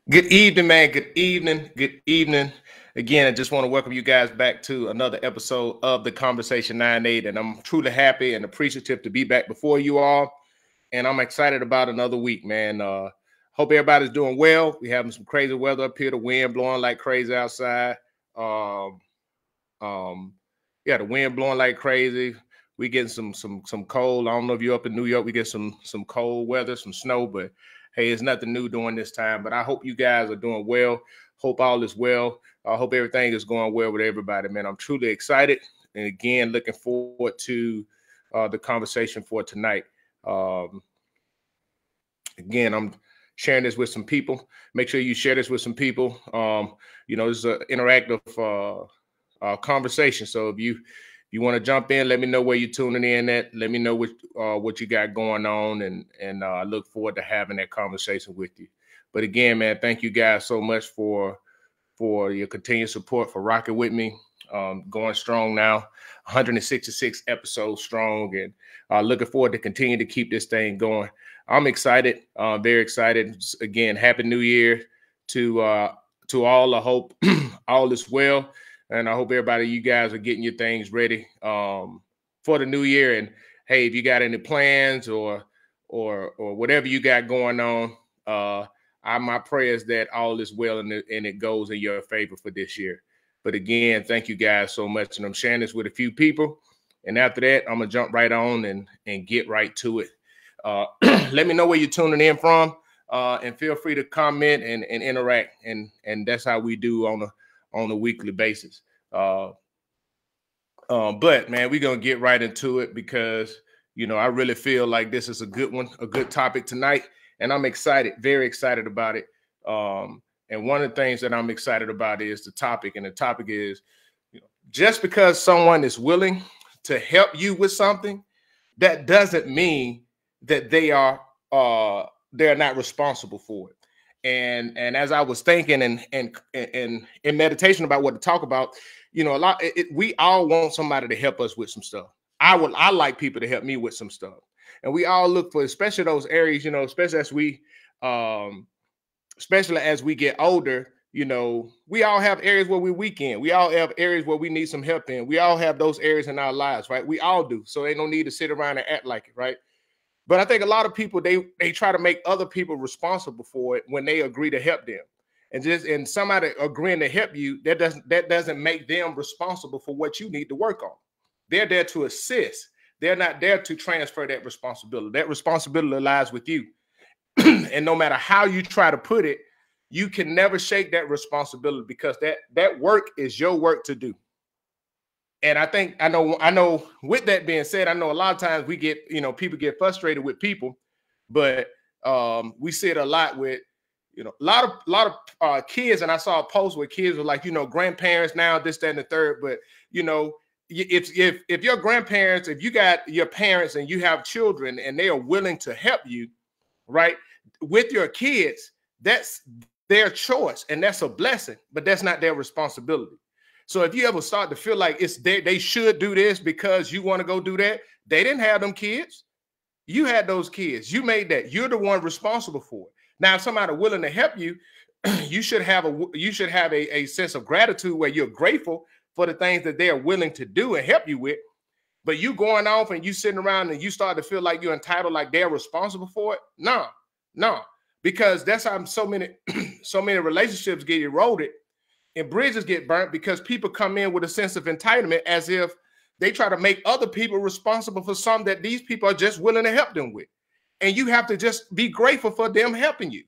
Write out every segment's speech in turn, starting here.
Good evening, man. Good evening. Good evening. Again, I just want to welcome you guys back to another episode of the Conversation 98. And I'm truly happy and appreciative to be back before you all. And I'm excited about another week, man. Hope everybody's doing well. We having some crazy weather up here, the wind blowing like crazy outside. Um, um, yeah, the wind blowing like crazy. We getting some cold. I don't know if you're up in New York. We get some cold weather, some snow, but hey, it's nothing new during this time. But I hope you guys are doing well. Hope all is well. I hope everything is going well with everybody, man. I'm truly excited, and again, looking forward to the conversation for tonight. Um, Again, I'm sharing this with some people. Make sure you share this with some people. This is an interactive conversation. So if you want to jump in, let me know where you're tuning in at. Let me know what you got going on, and I look forward to having that conversation with you. But again, man, thank you guys so much for your continued support, for rocking with me. Going strong now, 166 episodes strong, and looking forward to continue to keep this thing going. I'm excited, very excited. Again, happy New Year to all. I hope all is well, and I hope everybody, you guys, are getting your things ready for the new year. And hey, if you got any plans or whatever you got going on, my prayer is that all is well and it goes in your favor for this year. But again, thank you guys so much, and I'm sharing this with a few people. And after that, I'm gonna jump right on and get right to it. Let me know where you're tuning in from, and feel free to comment and interact. And that's how we do on a weekly basis. But man, we're gonna get right into it because I really feel like this is a good one, a good topic tonight, and I'm excited, very excited about it. And one of the things that I'm excited about is the topic, and the topic is, just because someone is willing to help you with something, that doesn't mean that they're not responsible for it. And as I was thinking and in meditation about what to talk about, we all want somebody to help us with some stuff. I like people to help me with some stuff, and we all look for, especially those areas, um, especially as we get older. We all have areas where we weaken. We all have areas where we need some help in. We all have those areas in our lives, right? We all do. So ain't no need to sit around and act like it, right? But I think a lot of people, they try to make other people responsible for it when they agree to help them. And somebody agreeing to help you, that doesn't make them responsible for what you need to work on. They're there to assist. They're not there to transfer that responsibility. That responsibility lies with you. And no matter how you try to put it, you can never shake that responsibility, because that work is your work to do. And I know with that being said, I know a lot of times we get, people get frustrated with people, but we see it a lot with, a lot of kids. And I saw a post where kids were like, grandparents now, this, that, and the third. But, if your grandparents, if you got your parents and you have children and they are willing to help you, right, with your kids, that's their choice and that's a blessing, but that's not their responsibility. So if you ever start to feel like they should do this because you want to go do that, they didn't have them kids. You had those kids. You made that. You're the one responsible for it. Now, if somebody willing to help you, you should have a sense of gratitude where you're grateful for the things that they are willing to do and help you with. But you going off and you sitting around and you start to feel like you're entitled, like they're responsible for it. No, because that's how so many so many relationships get eroded and bridges get burnt, because people come in with a sense of entitlement, as if they try to make other people responsible for something that these people are just willing to help them with. And you have to just be grateful for them helping you.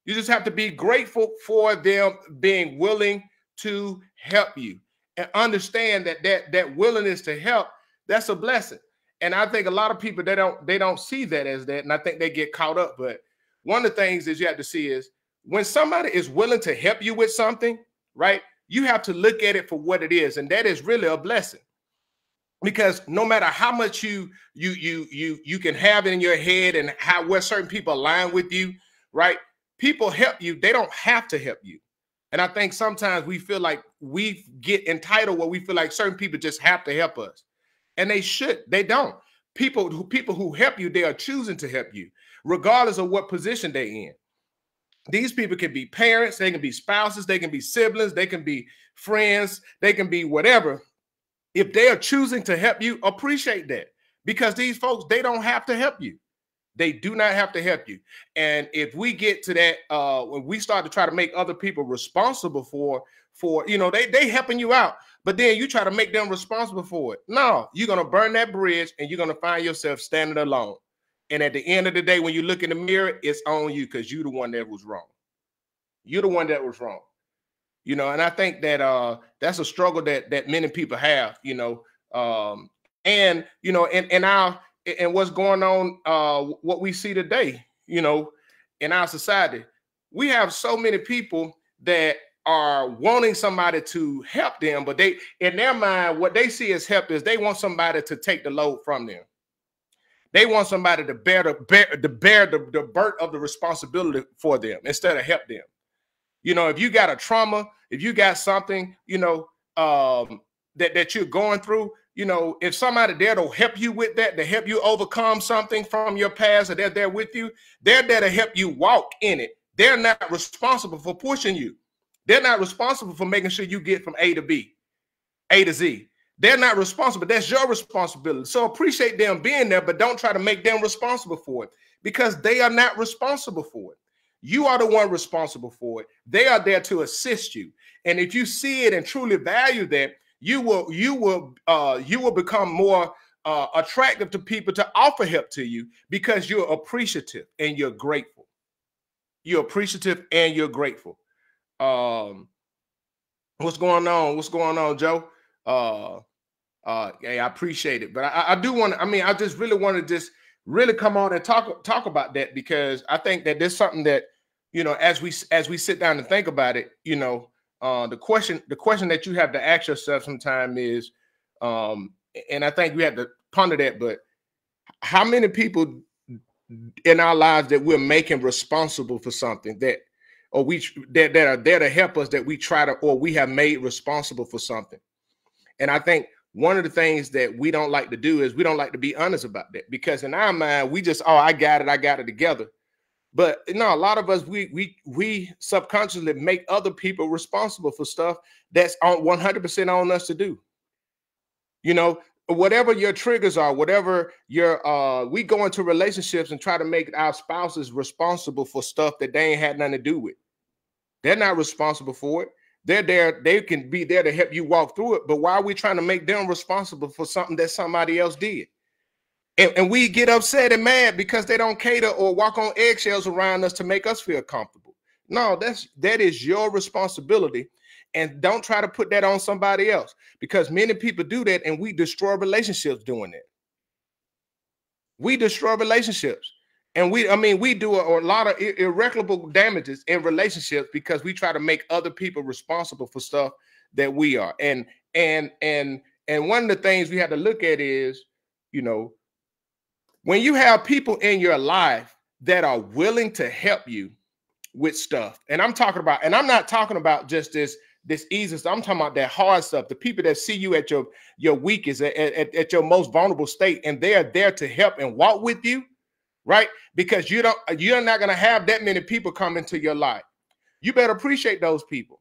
You just have to be grateful for them being willing to help you, and understand that willingness to help, that's a blessing. And I think a lot of people, they don't see that as that, and I think they get caught up. But one of the things is you have to see is, when somebody is willing to help you with something, right, you have to look at it for what it is, and that is really a blessing. Because no matter how much you can have in your head, and how where certain people align with you, right? People help you, they don't have to help you. And I think sometimes we feel like we get entitled, where we feel like certain people just have to help us. And they should. They don't. People who help you, they are choosing to help you, regardless of what position they're in. These people can be parents, they can be spouses, they can be siblings, they can be friends, they can be whatever. If they are choosing to help you, appreciate that, because these folks, they don't have to help you. They do not have to help you. And if we get to that, when we start to try to make other people responsible for they helping you out, but then you try to make them responsible for it. No, you're going to burn that bridge and you're going to find yourself standing alone. And at the end of the day, when you look in the mirror, it's on you, because you're the one that was wrong. You're the one that was wrong. And I think that that's a struggle that many people have, and what's going on, what we see today, in our society. We have so many people that are wanting somebody to help them, but they, in their mind, what they see as help is they want somebody to take the load from them. They want somebody to bear the burden of the responsibility for them instead of help them. If you got a trauma, if you got something, that you're going through, if somebody there to help you with that, to help you overcome something from your past, or they're there with you, they're there to help you walk in it. They're not responsible for pushing you. They're not responsible for making sure you get from A to B, A to Z. They're not responsible. That's your responsibility. So appreciate them being there, but don't try to make them responsible for it, because they are not responsible for it. You are the one responsible for it. They are there to assist you. And if you see it and truly value that, you will become more attractive to people to offer help to you, because you're appreciative and you're grateful. You're appreciative and you're grateful. What's going on? What's going on, Joe? Yeah, I appreciate it. But I do want to, I just really want to just really come on and talk about that, because I think that there's something that, as we sit down and think about it, the question that you have to ask yourself sometime is, and I think we have to ponder that, but how many people in our lives that we're making responsible for something that are there to help us, that we try to, or we have made responsible for something? And I think one of the things that we don't like to do is we don't like to be honest about that, because in our mind, we just, I got it together. But no, a lot of us, we subconsciously make other people responsible for stuff that's on 100% on us to do. Whatever your triggers are, whatever we go into relationships and try to make our spouses responsible for stuff that they ain't had nothing to do with. They're not responsible for it. They're there. They can be there to help you walk through it. But why are we trying to make them responsible for something that somebody else did? And we get upset and mad because they don't cater or walk on eggshells around us to make us feel comfortable. No, that is your responsibility. And don't try to put that on somebody else, because many people do that, and we destroy relationships doing that. We destroy relationships. And we do a lot of irreparable damages in relationships because we try to make other people responsible for stuff that we are. And one of the things we have to look at is, when you have people in your life that are willing to help you with stuff, and I'm not talking about just this easy stuff. I'm talking about that hard stuff, the people that see you at your weakest, at your most vulnerable state, and they are there to help and walk with you, right? Because you're not going to have that many people come into your life. You better appreciate those people.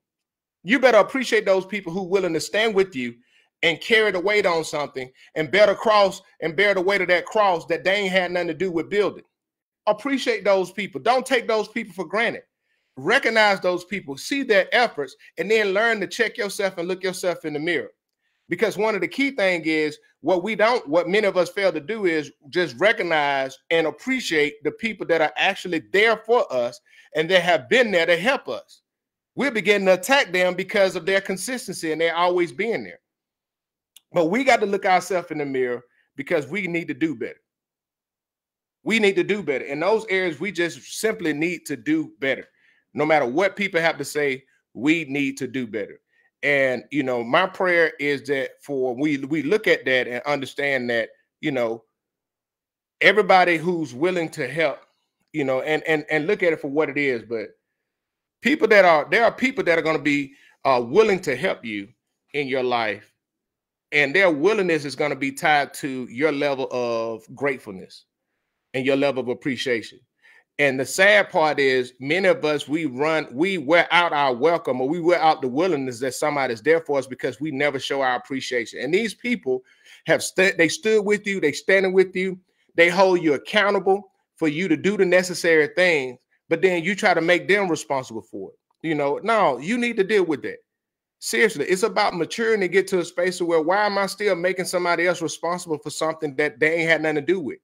You better appreciate those people who are willing to stand with you and carry the weight on something and bear the weight of that cross that they ain't had nothing to do with building. Appreciate those people. Don't take those people for granted. Recognize those people, see their efforts, and then learn to check yourself and look yourself in the mirror. Because one of the key things is what many of us fail to do is just recognize and appreciate the people that are actually there for us and that have been there to help us. We're beginning to attack them because of their consistency and they're always being there. But we got to look ourselves in the mirror, because we need to do better. We need to do better. In those areas, we just simply need to do better. No matter what people have to say, we need to do better. And, my prayer is that we look at that and understand that, everybody who's willing to help, and look at it for what it is. But there are people that are going to be willing to help you in your life. And their willingness is going to be tied to your level of gratefulness and your level of appreciation. And the sad part is many of us, we wear out our welcome, or we wear out the willingness that somebody's there for us because we never show our appreciation. And these people they stood with you, they standing with you, they hold you accountable for you to do the necessary things, but then you try to make them responsible for it. No, you need to deal with that. Seriously, it's about maturing to get to a space where why am I still making somebody else responsible for something that they ain't had nothing to do with?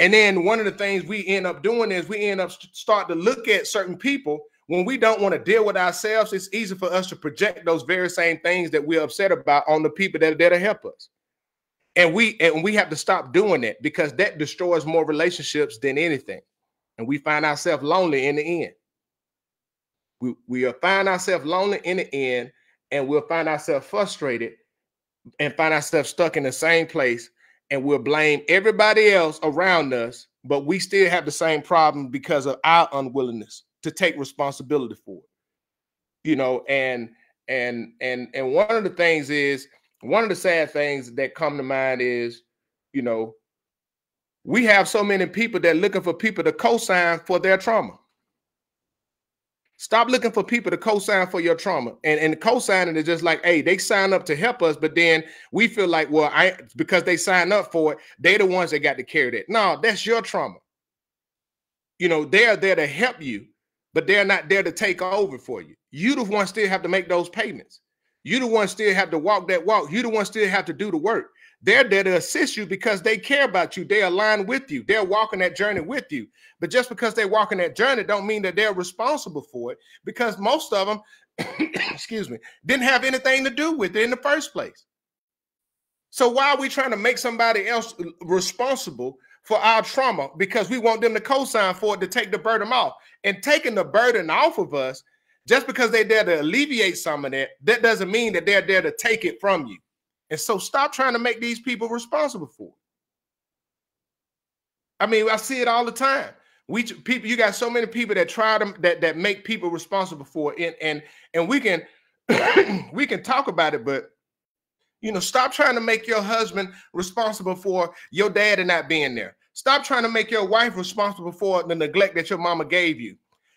And then one of the things we end up doing is we end up start to look at certain people when we don't want to deal with ourselves. It's easy for us to project those very same things that we're upset about on the people that are there to help us. And we have to stop doing that, because that destroys more relationships than anything. And we find ourselves lonely in the end. We'll find ourselves lonely in the end, and we'll find ourselves frustrated and find ourselves stuck in the same place. And we'll blame everybody else around us, but we still have the same problem because of our unwillingness to take responsibility for it. And one of the things is, one of the sad things that come to mind is, we have so many people that are looking for people to co-sign for their trauma. Stop looking for people to co-sign for your trauma. And co-signing is just like, hey, they sign up to help us, but then we feel like, well, because they signed up for it, they're the ones that got to carry that. No, that's your trauma. They're there to help you, but they're not there to take over for you. You the one still have to make those payments. You the one still have to walk that walk. You the one still have to do the work. They're there to assist you because they care about you. They align with you. They're walking that journey with you. But just because they're walking that journey don't mean that they're responsible for it, because most of them, excuse me, didn't have anything to do with it in the first place. So why are we trying to make somebody else responsible for our trauma? Because we want them to co-sign for it, to take the burden off. And taking the burden off of us, just because they're there to alleviate some of that, that doesn't mean that they're there to take it from you. And so stop trying to make these people responsible for it. I mean, I see it all the time. You got so many people that try to that make people responsible for it, and we can we can talk about it, but stop trying to make your husband responsible for your dad not being there. Stop trying to make your wife responsible for the neglect that your mama gave you.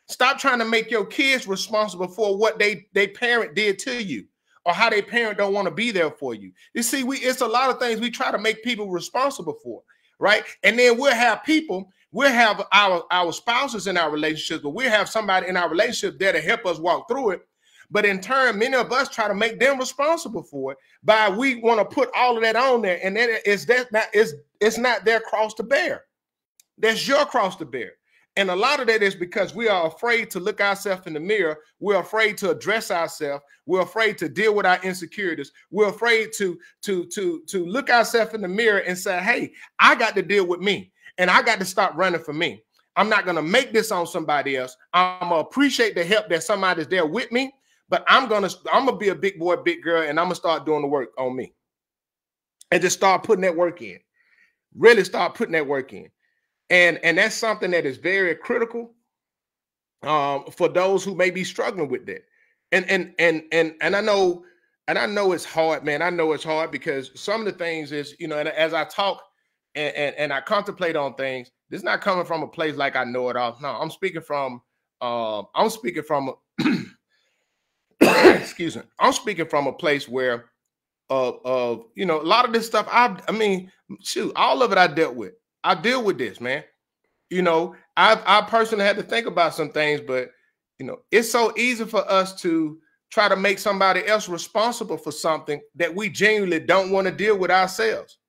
Stop trying to make your kids responsible for what they parent did to you, or how they parent don't want to be there for you. You see, it's a lot of things we try to make people responsible for, right? And then we'll have our spouses in our relationships, but we'll have somebody in our relationship there to help us walk through it. But in turn, many of us try to make them responsible for it by we want to put all of that on there, and then it's not their cross to bear. That's your cross to bear. And a lot of that is because we are afraid to look ourselves in the mirror. We're afraid to address ourselves. We're afraid to deal with our insecurities. We're afraid to look ourselves in the mirror and say, hey, I got to deal with me, and I got to stop running for me. I'm not going to make this on somebody else. I'm going to appreciate the help that somebody's there with me, but I'm going to be a big boy, big girl, and I'm going to start doing the work on me. And just start putting that work in. Really start putting that work in. And that's something that is very critical for those who may be struggling with that. And I know it's hard, man. I know it's hard because some of the things is, and as I talk and I contemplate on things, this is not coming from a place like I know it all. No, I'm speaking from excuse me. I'm speaking from a place where a lot of this stuff, I mean, shoot, all of it I dealt with. I deal with this, man. I personally had to think about some things, but it's so easy for us to try to make somebody else responsible for something that we genuinely don't want to deal with ourselves.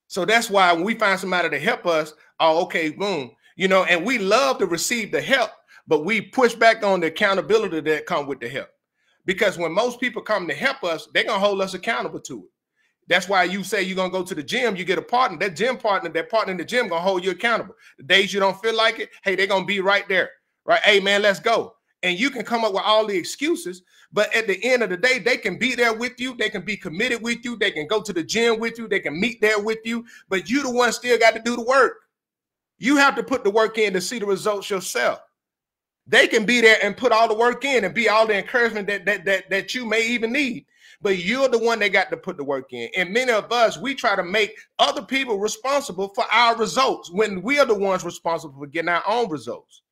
So that's why when we find somebody to help us, oh, okay, boom, and we love to receive the help, but we push back on the accountability that comes with the help. Because when most people come to help us, they're going to hold us accountable to it. That's why you say you're going to go to the gym, you get a partner. That partner in the gym going to hold you accountable. The days you don't feel like it, hey, they're going to be right there. Right? Hey, man, let's go. And you can come up with all the excuses, but at the end of the day, they can be there with you. They can be committed with you. They can go to the gym with you. They can meet there with you, but you the one still got to do the work. You have to put the work in to see the results yourself. They can be there and put all the work in and be all the encouragement that you may even need. but you're the one that got to put the work in. And many of us, we try to make other people responsible for our results when we are the ones responsible for getting our own results.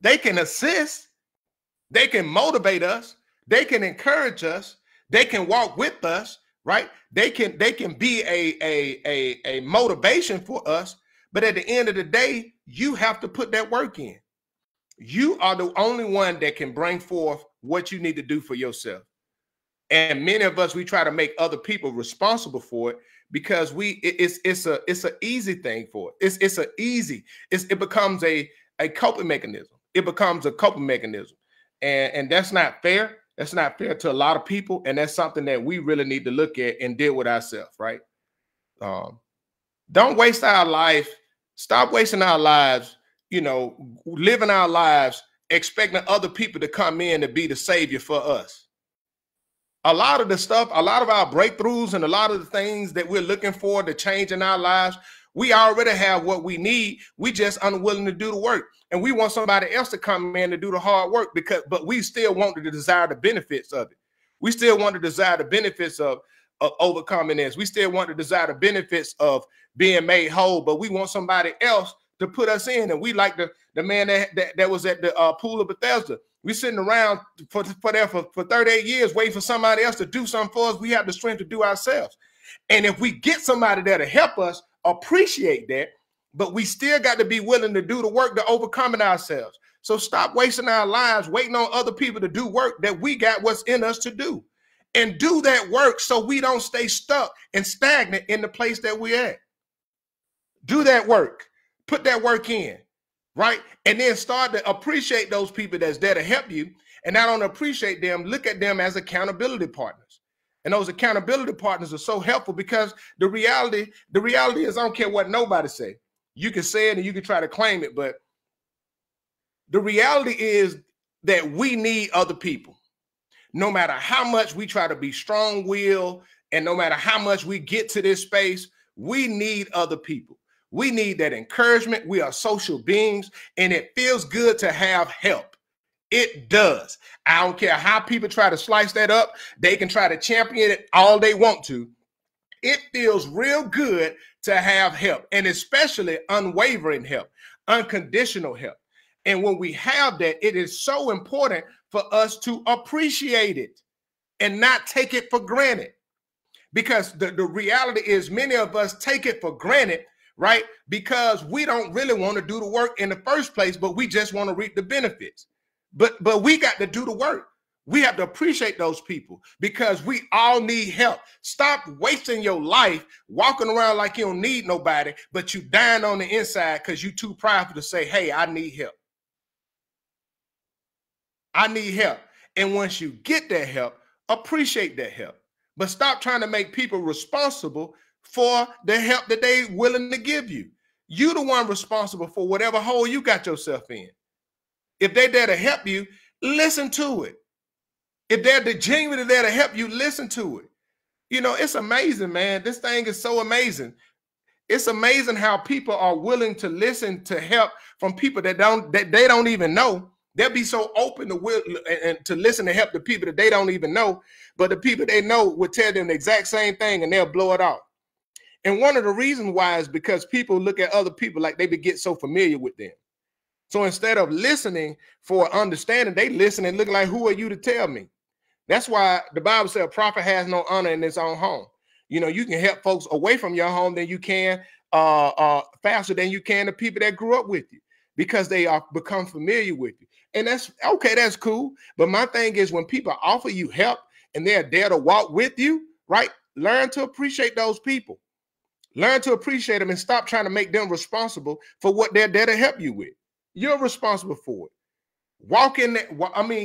They can assist, they can motivate us, they can encourage us, they can walk with us, right? They can be a motivation for us, but at the end of the day, you have to put that work in. You are the only one that can bring forth what you need to do for yourself. And many of us, we try to make other people responsible for it because it's an easy thing for it. It becomes a coping mechanism. It becomes a coping mechanism. And that's not fair. That's not fair to a lot of people. And that's something that we really need to look at and deal with ourselves, right? Don't waste our life. Stop wasting our lives, living our lives, expecting other people to come in and be the savior for us. A lot of the stuff, a lot of our breakthroughs and a lot of the things that we're looking for to change in our lives, we already have what we need. We just unwilling to do the work. And we want somebody else to come in to do the hard work but we still want to desire the benefits of it. We still want to desire the benefits of overcoming this. We still want to desire the benefits of being made whole, but we want somebody else to put us in. And we like the man that was at the pool of Bethesda. We sitting around for 38 years waiting for somebody else to do something for us. We have the strength to do ourselves. And if we get somebody there to help us, appreciate that, but we still got to be willing to do the work to overcome it ourselves. So stop wasting our lives waiting on other people to do work that we got what's in us to do. And do that work so we don't stay stuck and stagnant in the place that we're at. Do that work. Put that work in, right? And then start to appreciate those people that's there to help you. And not only appreciate them, look at them as accountability partners. And those accountability partners are so helpful because the reality is I don't care what nobody say. You can say it and you can try to claim it, but the reality is that we need other people. No matter how much we try to be strong-willed and no matter how much we get to this space, we need other people. We need that encouragement. We are social beings and it feels good to have help. It does. I don't care how people try to slice that up. They can try to champion it all they want to. It feels real good to have help, and especially unwavering help, unconditional help. And when we have that, it is so important for us to appreciate it and not take it for granted. Because the reality is many of us take it for granted, right? Because we don't really want to do the work in the first place, but we just want to reap the benefits. But we got to do the work. We have to appreciate those people because we all need help. Stop wasting your life walking around like you don't need nobody, but you dying on the inside because you're too prideful to say, hey, I need help. I need help. And once you get that help, appreciate that help. But stop trying to make people responsible for the help that they're willing to give you. You're the one responsible for whatever hole you got yourself in. If they're there to help you, listen to it. If they're genuinely there to help you, listen to it. It's amazing, man. This thing is so amazing. It's amazing how people are willing to listen to help from people that they don't even know. They'll be so open to listen to help the people that they don't even know, but the people they know would tell them the exact same thing and they'll blow it off. And one of the reasons why is because people look at other people like they get so familiar with them. So instead of listening for understanding, they listen and look like, who are you to tell me? That's why the Bible says a prophet has no honor in his own home. You can help folks away from your home than you can faster than you can the people that grew up with you because they are become familiar with you. And that's okay. That's cool. But my thing is when people offer you help and they're there to walk with you, right? Learn to appreciate those people. Learn to appreciate them and stop trying to make them responsible for what they're there to help you with. You're responsible for it. Walk in that.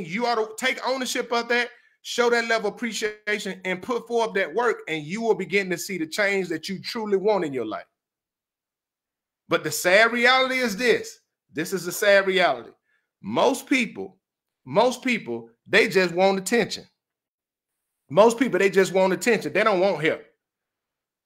You ought to take ownership of that, show that level of appreciation and put forth that work, and you will begin to see the change that you truly want in your life. But the sad reality is this. This is the sad reality. Most people, they just want attention. Most people, they just want attention. They don't want help.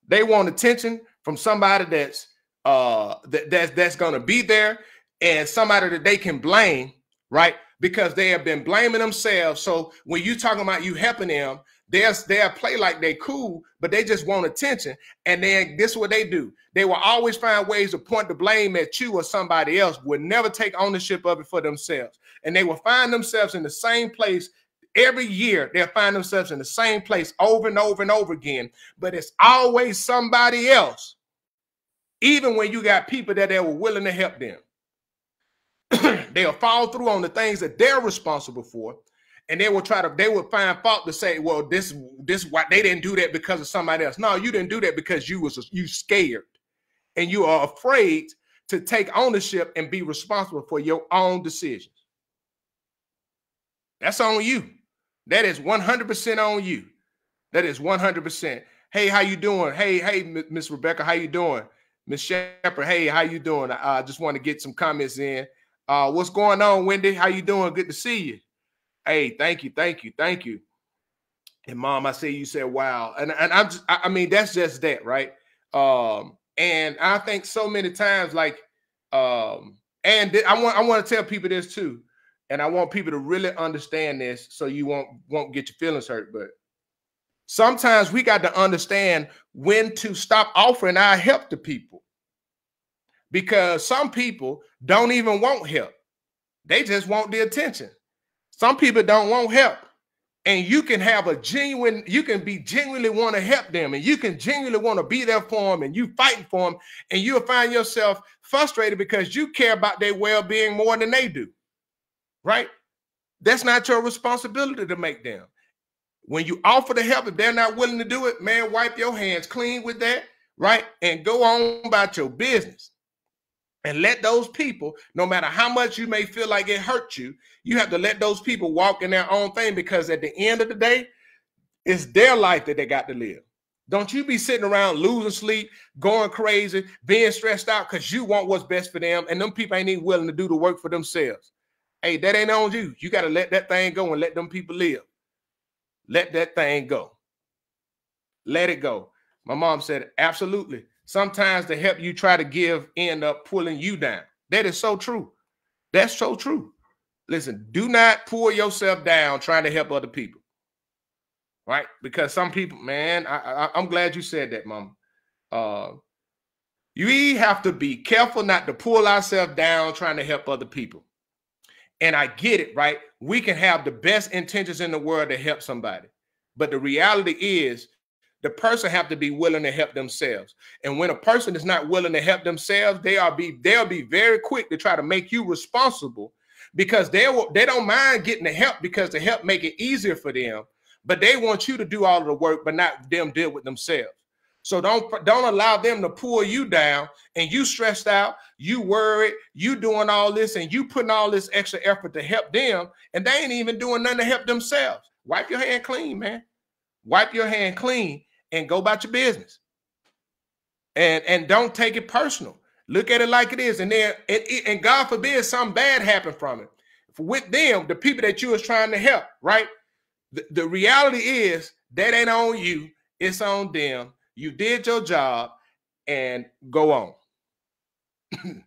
They want attention from somebody that's going to be there and somebody that they can blame, right, because they have been blaming themselves. So when you talking about you helping them, they'll play like they cool, but they just want attention. And then this is what they do. They will always find ways to point the blame at you or somebody else, would never take ownership of it for themselves. And they will find themselves in the same place every year. They'll find themselves in the same place over and over and over again. But it's always somebody else, even when you got people that they were willing to help them. They'll follow through on the things that they're responsible for. And they will find fault to say, well, this why they didn't do that because of somebody else. No, you didn't do that because you scared and you are afraid to take ownership and be responsible for your own decisions. That's on you. That is 100% on you. That is 100%. Hey, how you doing? Hey, Miss Rebecca, how you doing? Miss Shepherd, hey, how you doing? I just want to get some comments in. What's going on, Wendy? How you doing? Good to see you. Hey, thank you. And Mom, I say you said wow, and I mean that's just that, right? And I think so many times, like, and I want to tell people this too, and I want people to really understand this, so you won't get your feelings hurt. But sometimes we got to understand when to stop offering our help to people, because some people don't even want help; they just want the attention. Some people don't want help, and you can be genuinely want to help them, and you can genuinely want to be there for them, and you fighting for them, and you'll find yourself frustrated because you care about their well-being more than they do, right? That's not your responsibility to make them. When you offer the help, if they're not willing to do it, man, wipe your hands clean with that, right? And go on about your business. And let those people, no matter how much you may feel like it hurt you, you have to let those people walk in their own thing, because at the end of the day, it's their life that they got to live. Don't you be sitting around losing sleep, going crazy, being stressed out because you want what's best for them, and them people ain't even willing to do the work for themselves. Hey, that ain't on you. You got to let that thing go and let them people live. Let that thing go. Let it go. My mom said, absolutely. Sometimes the help you try to give end up pulling you down. That is so true. That's so true. Listen, do not pull yourself down trying to help other people, right? Because some people, man, I'm glad you said that, Mama. You have to be careful not to pull ourselves down trying to help other people. And I get it, right? We can have the best intentions in the world to help somebody, but the reality is, the person have to be willing to help themselves. And when a person is not willing to help themselves, they'll be very quick to try to make you responsible, because they don't mind getting the help, because the help make it easier for them. But they want you to do all of the work, but not them deal with themselves. So don't allow them to pull you down, and you stressed out, you worried, you doing all this, and you putting all this extra effort to help them, and they ain't even doing nothing to help themselves. Wipe your hand clean, man. Wipe your hand clean. And go about your business. And don't take it personal. Look at it like it is. And then, and God forbid something bad happen from it. With them, the people that you was trying to help, right? The reality is that ain't on you. It's on them. You did your job, and go on. And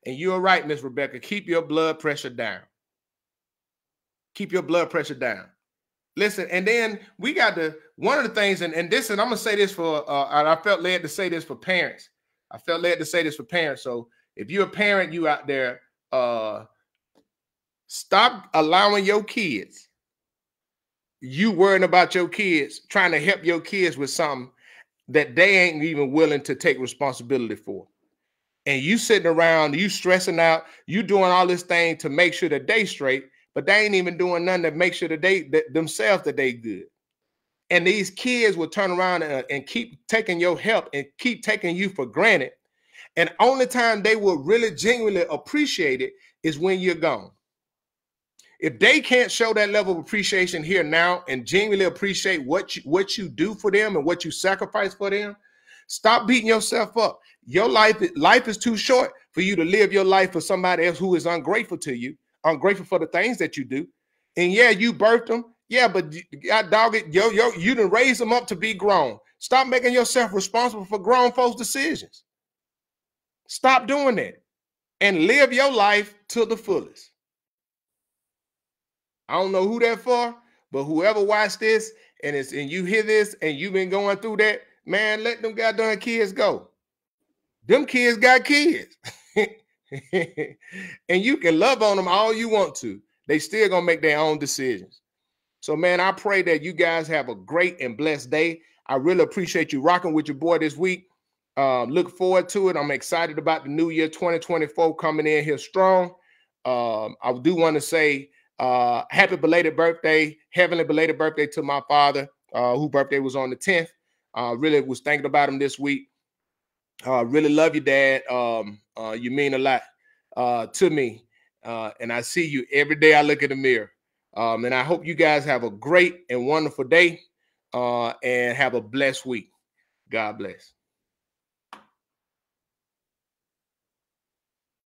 you're right, Miss Rebecca. Keep your blood pressure down. Keep your blood pressure down. Listen, and then we got one of the things, and I'm going to say this for, and I felt led to say this for parents. So if you're a parent, you out there, stop allowing your kids, you worrying about your kids, trying to help your kids with something that they ain't even willing to take responsibility for. And you sitting around, you stressing out, you doing all this thing to make sure that they straight, but they ain't even doing nothing to make sure that that they good. And these kids will turn around and keep taking your help and keep taking you for granted. And only time they will really genuinely appreciate it is when you're gone. If they can't show that level of appreciation here now and genuinely appreciate what you do for them and what you sacrifice for them, stop beating yourself up. Your life is too short for you to live your life for somebody else who is ungrateful to you, ungrateful for the things that you do. And yeah, you birthed them. Yeah, but God dog it, you done raise them up to be grown. Stop making yourself responsible for grown folks' decisions. Stop doing that and live your life to the fullest. I don't know who that for, but whoever watched this and you hear this and you've been going through that, man, let them goddamn kids go. Them kids got kids. And you can love on them all you want to. They still gonna make their own decisions. So, man, I pray that you guys have a great and blessed day. I really appreciate you rocking with your boy this week. Look forward to it. I'm excited about the new year 2024 coming in here strong. I do want to say happy belated birthday, heavenly belated birthday to my father, whose birthday was on the 10th. Really was thinking about him this week. Really love you, Dad. You mean a lot to me. And I see you every day I look in the mirror. And I hope you guys have a great and wonderful day and have a blessed week. God bless.